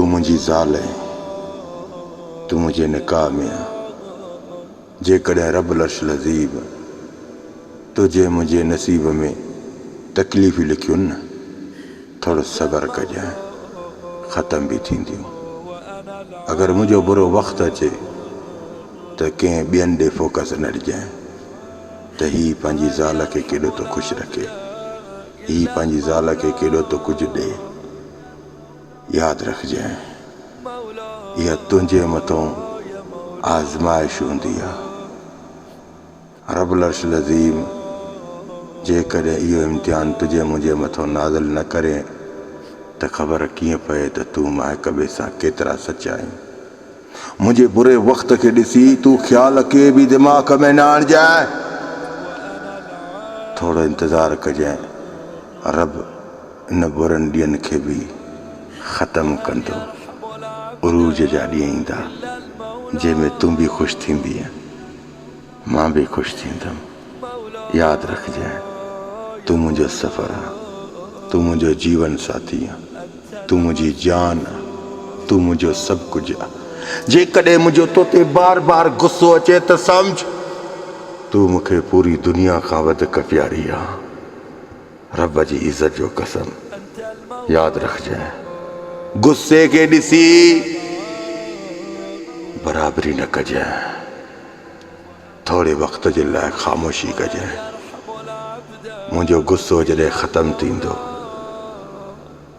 تو مجھے ذال ہے تو مجھے نکاح میں جے کڑے رب العرش العظیم تجھے مجھے نصیب میں تکلیفی لکھیوں نا تھوڑا صبر کجائیں ختم بھی تھیندیوں اگر مجھے برو وقت اچے تو کہیں بین دے فوکس نہ جائیں تو ہی پانجی ذالہ کے کیڑو تو خوش رکھے ہی پانجی ذالہ کے کیڑو تو کچھ دے یاد رکھ جائیں یہ تنجھے متوں آزمائش ہوندیا رب العرش العظیم جے کرے یہ امتحان تجھے مجھے متوں نازل نہ کرے تو خبر کیے پئے تو تو ماں کبے سا کترا سچائیں مجھے برے وقت کے ڈسی تو خیال کے بھی دماغ میں نہ آن جائے تھوڑا انتظار کجائیں رب ان برن ڈین کے بھی ختم کندو عروج جا ڈیئیں دا جے میں تم بھی خوش تھیندی ہے ماں بھی خوش تھیندم یاد رکھ جائیں تو مجھے سفر تو مجھے جیون ساتھی تو مجھے جان تو مجھے سب کچھ جے کڈے مجھے تو تے بار بار غصو اچے تو سمجھ تو مکھے پوری دنیا کا ود کا پیاری رب جی عزت جو قسم یاد رکھ جائیں غصے کے ڈسی برابری نہ کجائیں تھوڑے وقت جلائے خاموشی کجائیں مجھے غصو جلے ختم تیندو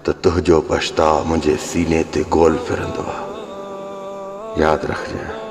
تو تجھو پشتا مجھے سینے تے گول پھرندو یاد رکھ جائیں